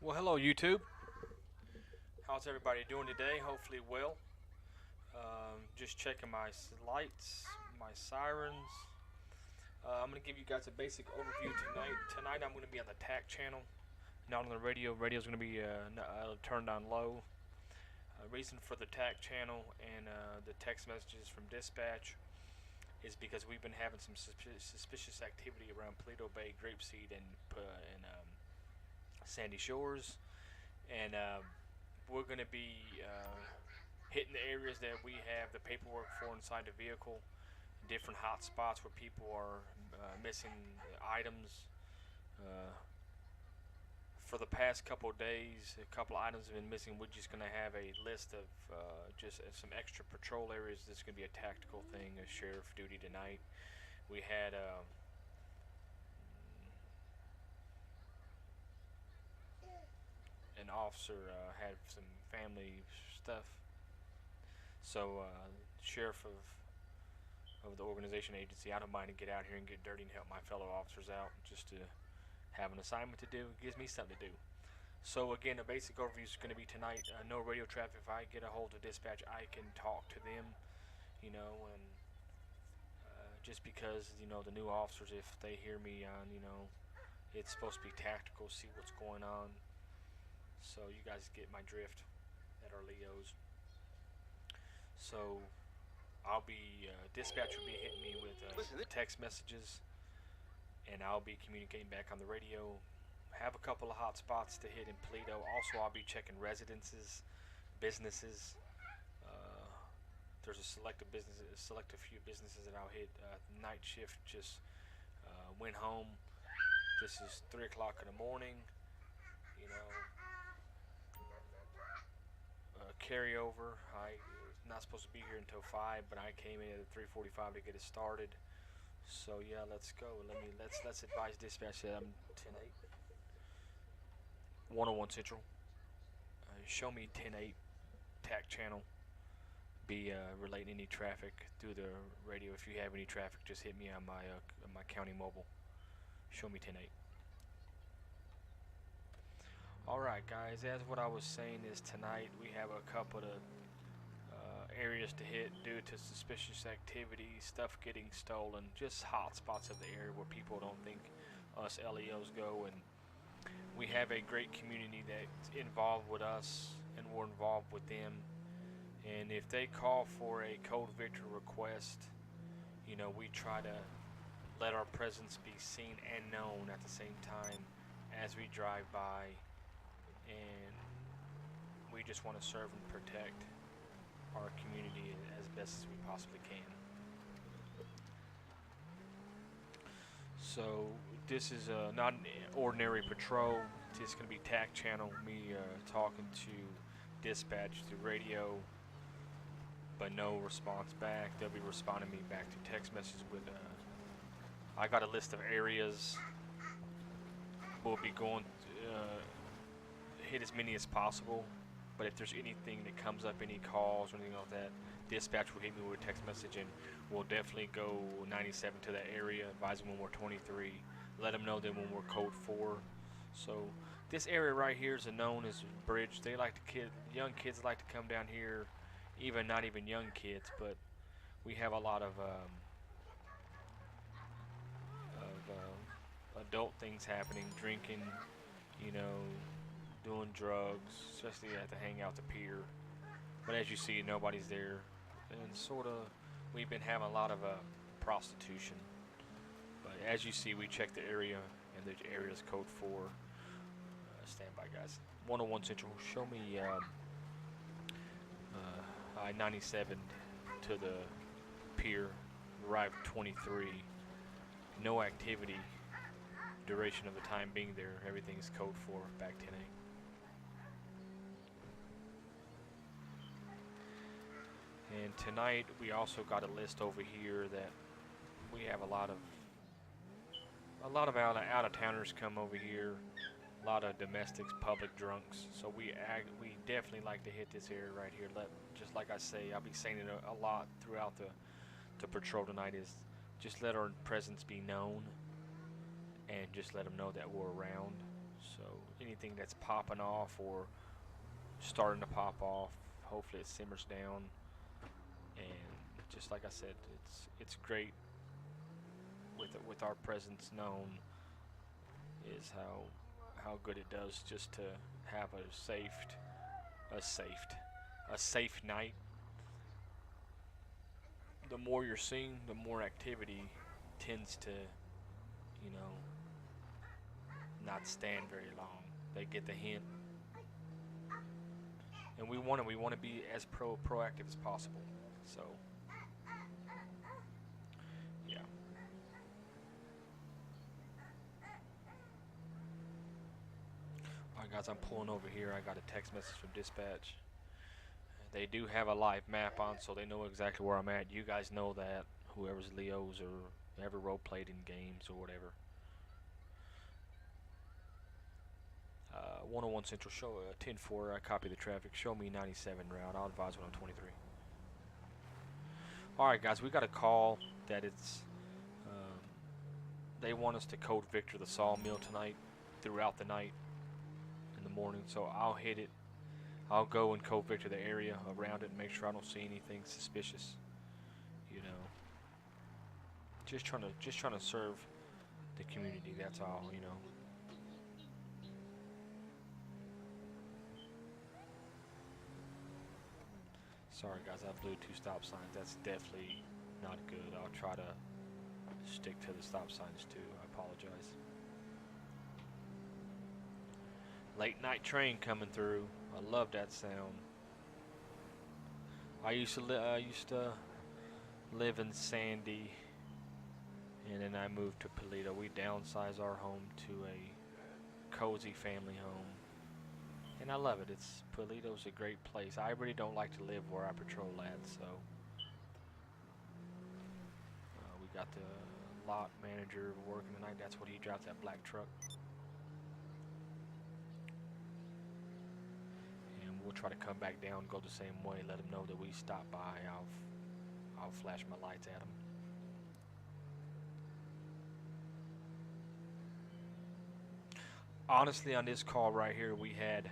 Well, hello YouTube. How's everybody doing today? Hopefully well. Just checking my lights, my sirens. I'm going to give you guys a basic overview tonight. Tonight I'm going to be on the TAC channel, not on the radio. Radio's going to be turned on low. Reason for the TAC channel and the text messages from dispatch is because we've been having some suspicious activity around Paleto Bay, Grapeseed, and Sandy Shores, and we're going to be hitting the areas that we have the paperwork for inside the vehicle, different hot spots where people are missing items. Uh, for the past couple of days, a couple of items have been missing. We're just going to have a list of just some extra patrol areas. This is going to be a tactical thing, a sheriff duty tonight. We had an officer had some family stuff, so sheriff of the organization agency, I don't mind to get out here and get dirty and help my fellow officers out, just to have an assignment to do. It gives me something to do. So again, a basic overview is going to be tonight. No radio traffic. If I get a hold of dispatch, I can talk to them, and just because the new officers, if they hear me on, it's supposed to be tactical, see what's going on. So you guys get my drift that are Leos. So I'll be dispatch will be hitting me with text messages, and I'll be communicating back on the radio. Have a couple of hot spots to hit in Paleto. Also, I'll be checking residences, businesses. Uh, there's a select a few businesses that I'll hit. Night shift just went home. This is 3 o'clock in the morning. You know, carryover. I was not supposed to be here until 5, but I came in at 3:45 to get it started. So yeah, let's go. Let's advise dispatch that I'm 10-8. 101 Central. Show me 10-8 TAC channel. Be relating any traffic through the radio. If you have any traffic, just hit me on my county mobile. Show me 10-8. Alright guys, as what I was saying is tonight we have a couple of areas to hit due to suspicious activity, stuff getting stolen, just hot spots of the area where people don't think us LEOs go, and we have a great community that's involved with us and we're involved with them. And if they call for a code victory request, we try to let our presence be seen and known at the same time as we drive by, and we just want to serve and protect our community as best as we possibly can. So this is not an ordinary patrol. It's going to be TAC channel, me talking to dispatch through radio, but no response back. They'll be responding me back to text messages with I got a list of areas. We'll be going hit as many as possible, but if there's anything that comes up, any calls or anything like that, dispatch will hit me with a text message, and we'll definitely go 97 to that area, advise them when we're 23, let them know that when we're code 4. So this area right here is known as Bridge. They like to young kids like to come down here, even not even young kids, but we have a lot of adult things happening, drinking, doing drugs, especially at the hangout, the pier. But as you see, nobody's there, and we've been having a lot of prostitution. But as you see, we check the area, and the area is code 4. Stand by, guys. 101 Central. Show me I-97 to the pier. Arrived 23. No activity. Duration of the time being there. Everything's code 4. Back 10-8. And tonight we also got a list over here that we have a lot of out of towners come over here, a lot of domestics, public drunks. So we definitely like to hit this area right here. Just like I say, I'll be saying it a lot throughout the patrol tonight, is just let our presence be known, and just let them know that we're around. So anything anything that's popping off or starting to pop off. Hopefully it simmers down, and just like I said, it's great with our presence known is how good it does just to have a safe a safe night. The more you're seeing, the more activity tends to, you know, not stand very long. They get the hint, and we want to be as proactive as possible. So, yeah. All right, guys, I'm pulling over here. I got a text message from dispatch. They do have a live map on, so they know exactly where I'm at. You guys know that. Whoever's Leo's or ever role played in games or whatever. 101 Central, show 10-4. I copy the traffic. Show me 97 route. I'll advise when I'm 23. All right, guys, we got a call that they want us to code Victor the sawmill tonight, throughout the night, in the morning. So I'll hit it. I'll go and code Victor the area around it and make sure I don't see anything suspicious. You know, just trying to serve the community. That's all. You know. Sorry, guys, I blew 2 stop signs. That's definitely not good. I'll try to stick to the stop signs too. I apologize. Late night train coming through. I love that sound. I used to live in Sandy, and then I moved to Paleto. We downsized our home to a cozy family home, and I love it. Paleto's a great place. I really don't like to live where I patrol at, so we got the lot manager working tonight. That's what he drives, that black truck. We'll try to come back down, go the same way, let them know that we stopped by. I'll flash my lights at them. Honestly, on this call right here, we had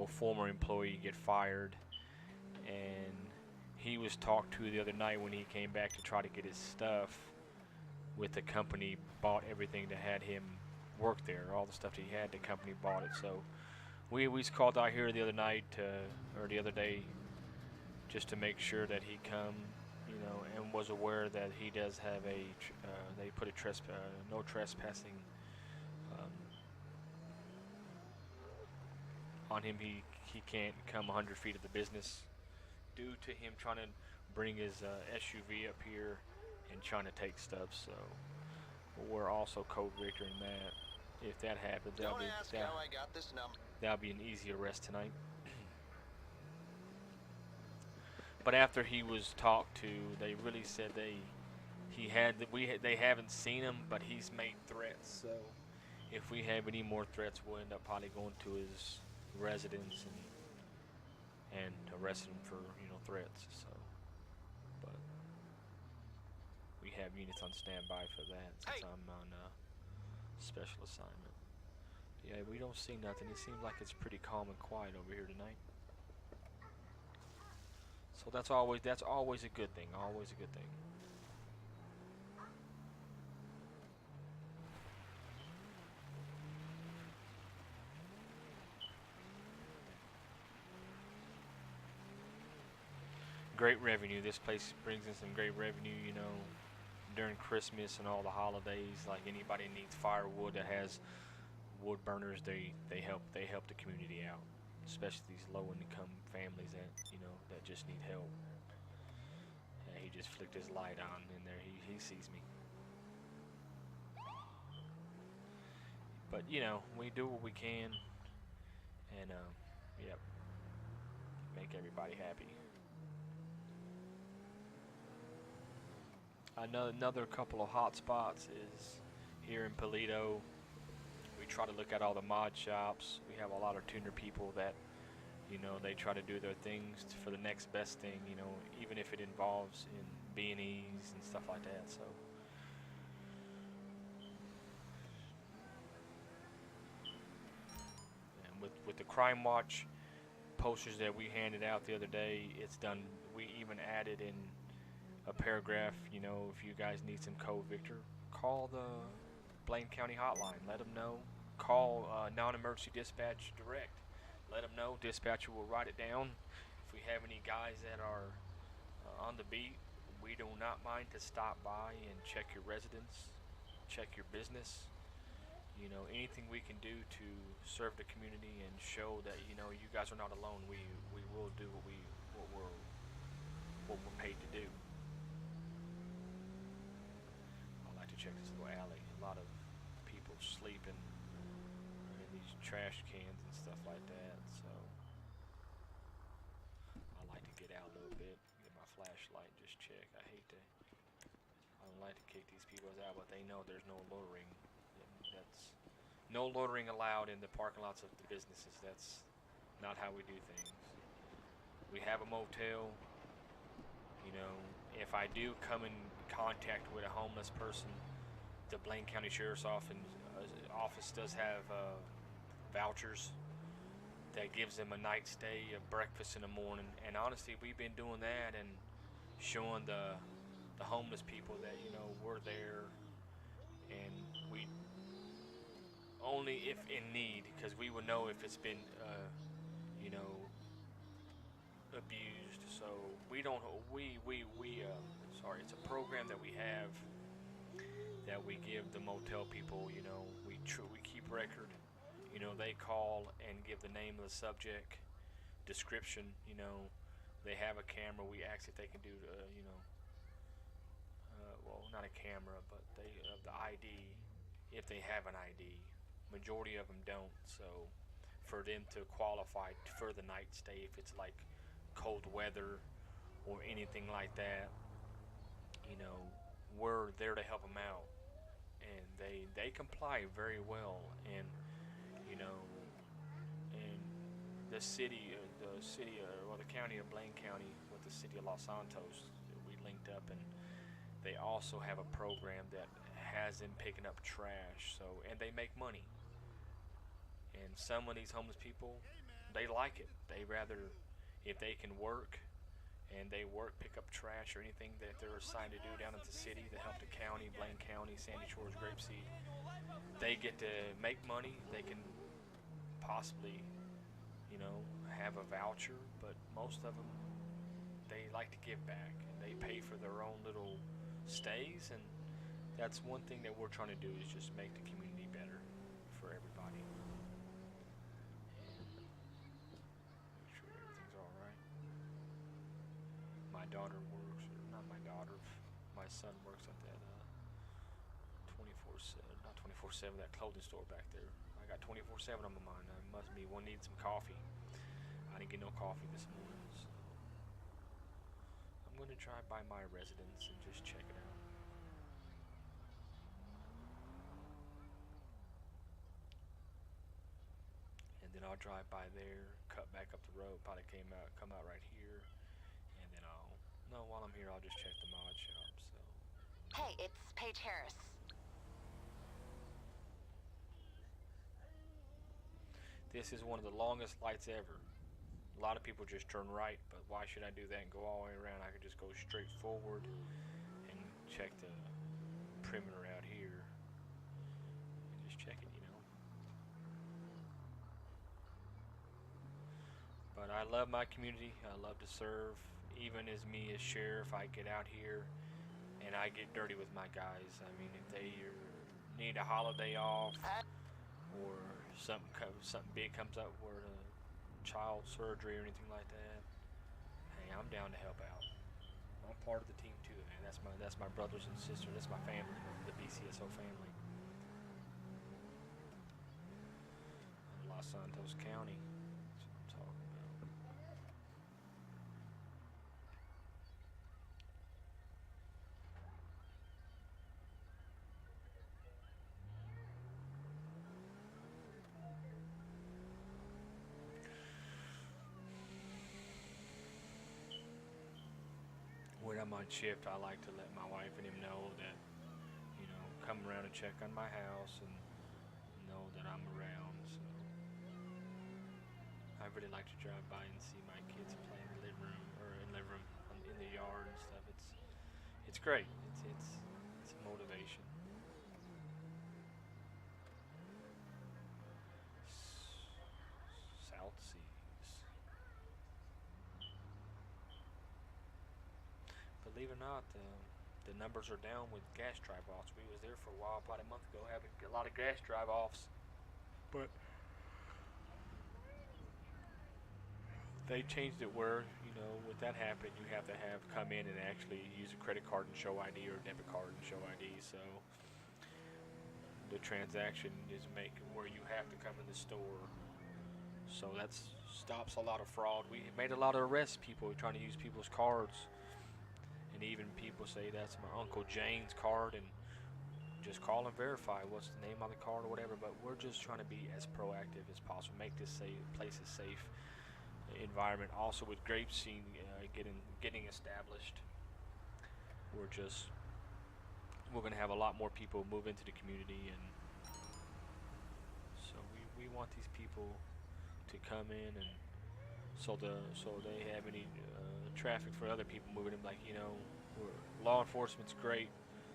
former employee get fired, and he was talked to the other night when he came back to try to get his stuff with the company, bought everything that had him work there. All the stuff that he had, the company bought it. So we called out here the other night, or the other day, just to make sure that he come, you know, and was aware that he does have they put a no trespassing on him. He can't come 100 feet of the business due to him trying to bring his SUV up here and trying to take stuff. So we're also code Victoring that. If that happens, that'll be an easy arrest tonight. But after he was talked to, they really said they haven't seen him, but he's made threats. So if we have any more threats, we'll end up probably going to his residence and arresting him for, you know, threats. So, but we have units on standby for that since I'm on special assignment. Yeah, we don't see nothing. It seems like it's pretty calm and quiet over here tonight. So that's always a good thing. Always a good thing. Great revenue. This place brings in some great revenue, you know, during Christmas and all the holidays. Like anybody needs firewood that has wood burners, they help the community out, especially these low-income families that, you know, that just need help. Yeah, he just flicked his light on in there. He sees me. But you know, we do what we can, and yep, make everybody happy. Another couple of hot spots is here in Paleto. We try to look at all the mod shops. We have a lot of tuner people that, you know, they try to do their things for the next best thing, you know, even if it involves in B&Es and stuff like that. So Crime Watch posters that we handed out the other day, it's done. We even added in a paragraph. You know, if you guys need some code Victor, call the Blaine County hotline. Let them know. Call non-emergency dispatch direct. Let them know. Dispatcher will write it down. If we have any guys that are on the beat, we do not mind to stop by and check your residence, check your business. You know, anything we can do to serve the community and show that, you know, you guys are not alone. We will do what we're paid to do. I like to check this little alley. A lot of people sleeping in these trash cans and stuff like that. So I like to get out a little bit, get my flashlight, and just check. I don't like to kick these people out, but they know there's no loitering. That's no loitering allowed in the parking lots of the businesses. That's not how we do things. We have a motel. You know, if I do come in contact with a homeless person, the Blaine County Sheriff's Office does have vouchers that gives them a night stay, a breakfast in the morning. And honestly, we've been doing that and showing the homeless people that, you know, we're there, and we only if in need, because we would know if it's been you know, abused. So we don't sorry, it's a program that we have that we give the motel people. You know, we keep record. You know, they call and give the name of the subject, description. You know, they have a camera. We ask if they can do you know, well, not a camera, but they the ID, if they have an ID. Majority of them don't. So for them to qualify for the night stay, if it's like cold weather or anything like that, you know, we're there to help them out, and they comply very well. And you know, and the city, or the county of Blaine County with the city of Los Santos, we linked up, and they also have a program that has them picking up trash. So, and they make money. And some of these homeless people, they like it. They rather, if they can work, and they work, pick up trash or anything that they're assigned to do down at the city to help the county, Blaine County, Sandy Shores, Grapeseed, they get to make money. They can possibly, you know, have a voucher, but most of them, they like to give back, and they pay for their own little stays. And that's one thing that we're trying to do, is just make the community better for everybody. Make sure everything's all right. My daughter works, or not my daughter, my son works at that 24/7, not 24/7, that clothing store back there. I got 24/7 on my mind. I must be one needing some coffee. I didn't get no coffee this morning, so I'm going to drive by my residence and just check it out. And then I'll drive by there, cut back up the road, probably come out right here, and then while I'm here, I'll just check the mod shop. So. Hey, it's Paige Harris. This is one of the longest lights ever. A lot of people just turn right, but why should I do that and go all the way around? I could just go straight forward and check the perimeter out here. And just check it, you know. But I love my community. I love to serve. Even as me as sheriff, I get out here and I get dirty with my guys. I mean, if they need a holiday off, or something big comes up, where child surgery or anything like that, hey, I'm down to help out. I'm part of the team too, man. That's my brothers and sisters. That's my family, the BCSO family. Los Santos County. That's what I'm talking about. When I'm on shift, I like to let my wife and him know that, you know, come around and check on my house and know that I'm around. So really like to drive by and see my kids play in the living room or in the living room in the yard and stuff. It's great. It's a motivation. South Seas. Believe it or not, the numbers are down with gas drive-offs. We was there for a while, about a month ago, having a lot of gas drive-offs, but they changed it where, with that happening, you have to have come in and actually use a credit card and show ID or a debit card and show ID. So the transaction is making where you have to come in the store. So that stops a lot of fraud. We made a lot of arrests, people trying to use people's cards. And even people say that's my Uncle Jane's card, and just call and verify what's the name on the card or whatever. But we're just trying to be as proactive as possible, make this place a safe environment. Also, with grapeseed getting established, we're going to have a lot more people move into the community, and so we want these people to come in, and so they have any traffic for other people moving in. Like, law enforcement's great,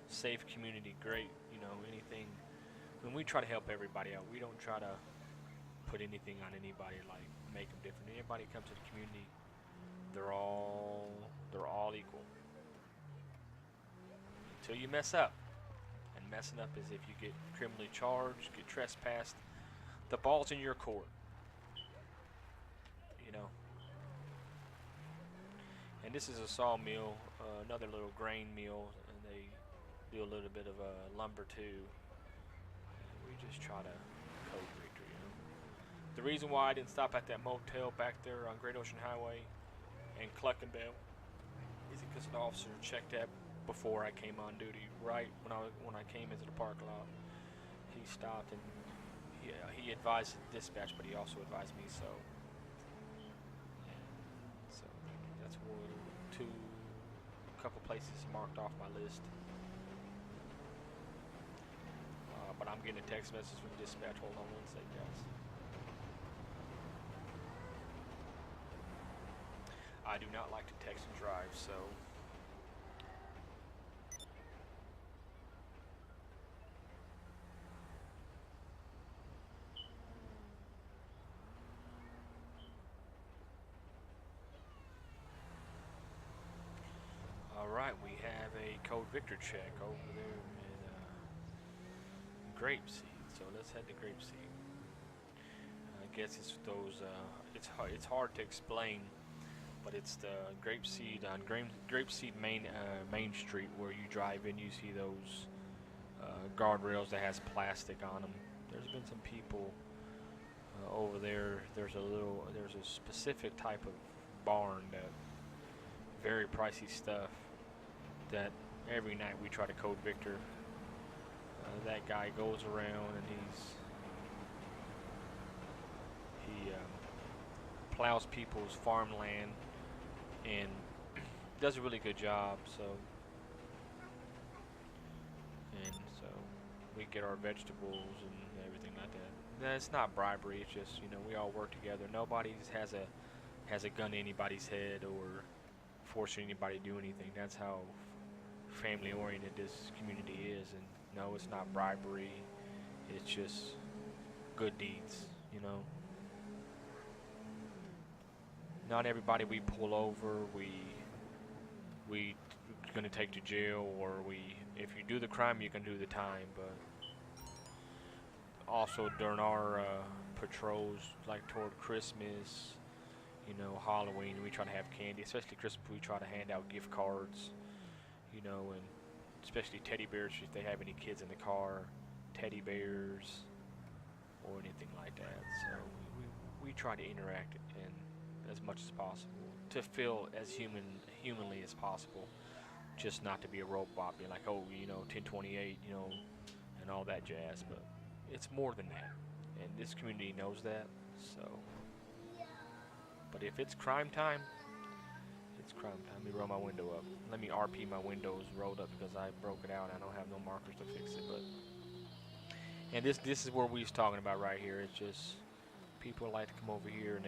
safe community great. Anything. When we try to help everybody out, we don't try to put anything on anybody, like make them different. Anybody comes to the community, they're all equal until you mess up. And messing up is if you get criminally charged, get trespassed. The ball's in your court. And this is a sawmill, another little grain mill, and they do a little bit of lumber too. And we just try to code victory. The reason why I didn't stop at that motel back there on Great Ocean Highway and Cluckenbell is because an officer checked that before I came on duty. Right when I came into the parking lot, he stopped and he advised the dispatch, but he also advised me. So that's a couple places marked off my list. But I'm getting a text message from dispatch. Hold on one second, guys. I do not like to text and drive, so. Alright, we have a Code Victor check over there in Grapeseed. So let's head to Grapeseed. I guess it's those, it's hard to explain, but it's the Grapeseed on Grapeseed Main Street where you drive in. You see those guardrails that has plastic on them. There's been some people over there. There's a specific type of barn that very pricey stuff that every night we try to code Victor. That guy goes around and he plows people's farmland and does a really good job. So we get our vegetables and everything like that. It's not bribery. It's just we all work together. Nobody has a gun to anybody's head or forcing anybody to do anything. That's how family oriented this community is. And no, it's not bribery. It's just good deeds. Not everybody we pull over we gonna take to jail, or if you do the crime you can do the time. But also during our patrols, like toward Christmas, Halloween, we try to have candy. Especially Christmas, we try to hand out gift cards, and especially teddy bears if they have any kids in the car, teddy bears or anything like that. So we try to interact and as much as possible to feel as humanly as possible, just not to be a robot, being like, 1028, and all that jazz. But it's more than that, and this community knows that. So, but if it's crime time, it's crime time. Let me roll my window up. Let me RP my windows rolled up because I broke it out. I don't have no markers to fix it. But and this is where we was talking about right here. It's just people like to come over here and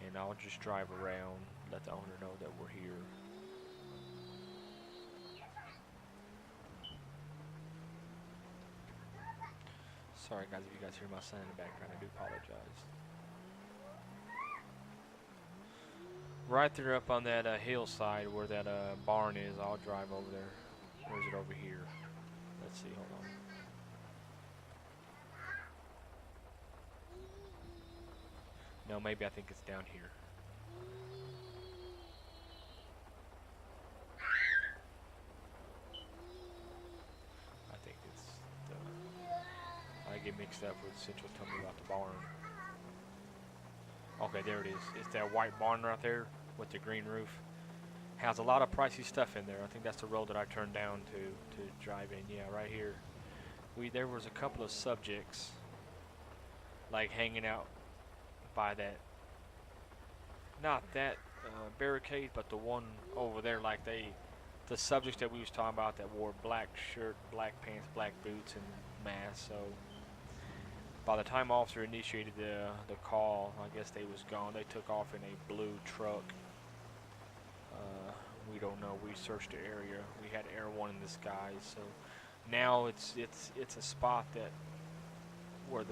and I'll just drive around, let the owner know that we're here. Sorry guys if you guys hear my son in the background, I do apologize. Right there up on that hillside where that barn is, I'll drive over there. Or is it over here? Let's see, hold on. No, maybe I think it's down here. I think it's the, I get mixed up with Central told me about the barn. Okay, there it is. It's that white barn right there with the green roof. Has a lot of pricey stuff in there. I think that's the road that I turned down to drive in. Yeah, right here. There was a couple of subjects like hanging out by that, not that barricade, but the one over there. Like the subjects that we was talking about that wore black shirt, black pants, black boots, and mask. So by the time officer initiated the call, I guess they was gone. They took off in a blue truck. We don't know. We searched the area. We had Air 1 in the sky. So now it's a spot that where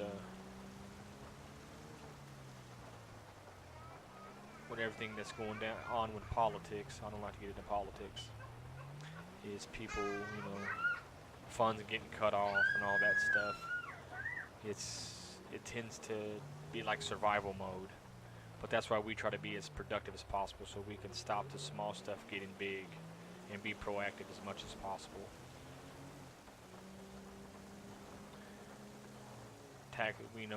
with everything that's going on with politics. I don't like to get into politics. Is people, funds getting cut off and all that stuff. It tends to be like survival mode. But that's why we try to be as productive as possible so we can stop the small stuff getting big and be proactive as much as possible.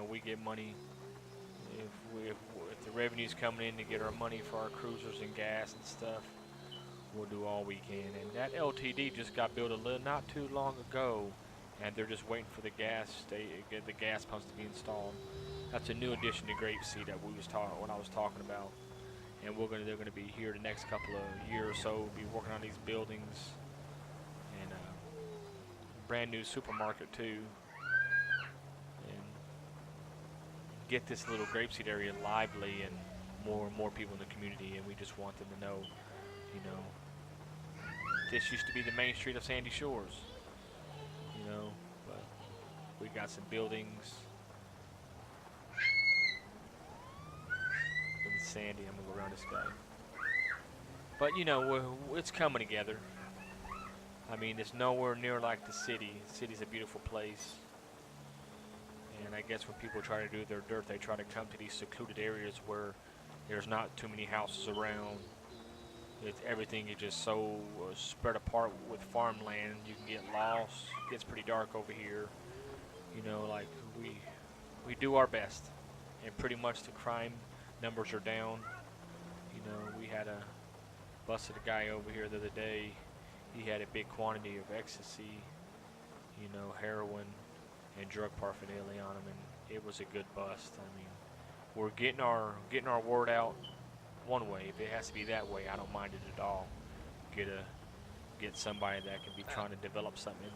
We get money if the revenue's coming in to get our money for our cruisers and gas and stuff. We'll do all we can. And that LTD just got built not too long ago, and they're just waiting for the gas pumps to be installed. That's a new addition to Grapeseed that what I was talking about. And they're gonna be here the next couple of years or so. Be working on these buildings and a brand new supermarket too, and get this little Grapeseed area lively and more people in the community. And we just want them to know, this used to be the main street of Sandy Shores, but we got some buildings. Sandy, I'm gonna go around this guy. But it's coming together. I mean, it's nowhere near like the city. The city's a beautiful place. And I guess when people try to do their dirt, they try to come to these secluded areas where there's not too many houses around. Everything is just so spread apart with farmland. You can get lost. It gets pretty dark over here. Like we do our best, and pretty much the crime numbers are down. We had busted a guy over here the other day. He had a big quantity of ecstasy, heroin and drug paraphernalia on him, and it was a good bust. I mean, we're getting our word out one way. If it has to be that way, I don't mind it at all. Get somebody that can be trying to develop something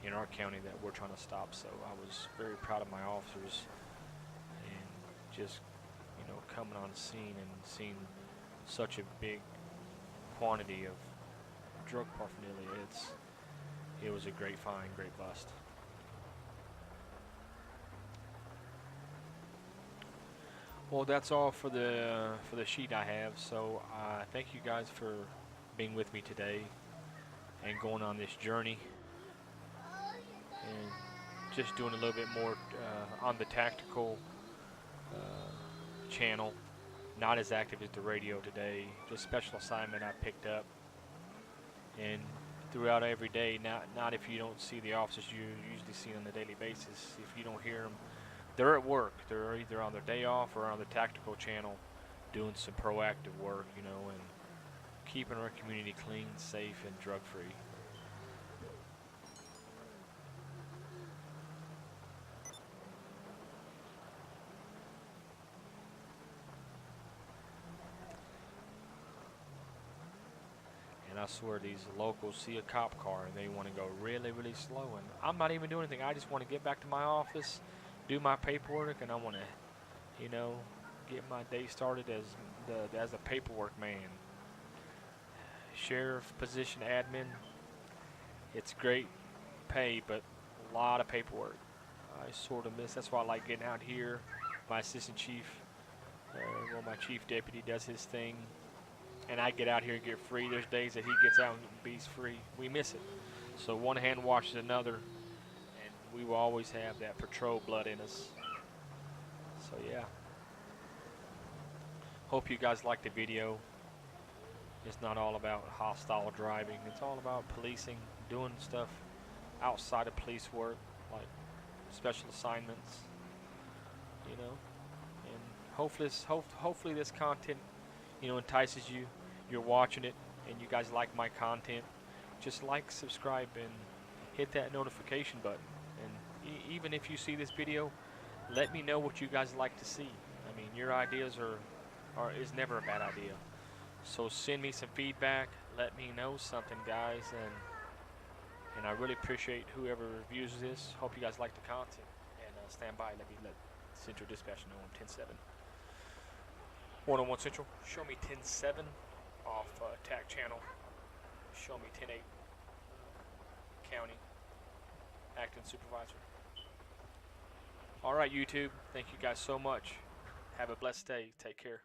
in our county that we're trying to stop. So I was very proud of my officers, and just coming on the scene and seeing such a big quantity of drug paraphernalia. It was a great find, great bust. Well, that's all for the sheet I have. So thank you guys for being with me today and going on this journey and just doing a little bit more on the tactical channel. Not as active as the radio today. Just special assignment I picked up, and throughout every day. Not if you don't see the officers you usually see on a daily basis. If you don't hear them, they're at work. They're either on their day off or on the tactical channel, doing some proactive work, and keeping our community clean, safe, and drug-free. And I swear these locals see a cop car and they want to go really, really slow. And I'm not even doing anything. I just want to get back to my office, do my paperwork, and I want to, get my day started as a paperwork man. Sheriff position admin. It's great pay, but a lot of paperwork. I sort of miss. That's why I like getting out here. My assistant chief, well, my chief deputy does his thing, and I get out here and get free. There's days that he gets out and be's free. We miss it. So one hand washes another, and we will always have that patrol blood in us. So yeah. Hope you guys liked the video. It's not all about hostile driving. It's all about policing, doing stuff outside of police work, like special assignments, you know. And hopefully this content, entices you. You're watching it, and you guys like my content. Just like, subscribe, and hit that notification button. And even if you see this video, let me know what you guys like to see. I mean, your ideas is never a bad idea. So send me some feedback. Let me know something, guys, and I really appreciate whoever reviews this. Hope you guys like the content, and stand by. Let Central Dispatch know I'm 10-7. 101 Central. Show me 10-7 off TAC channel. Show me 10-8 County Acting Supervisor. All right, YouTube. Thank you guys so much. Have a blessed day. Take care.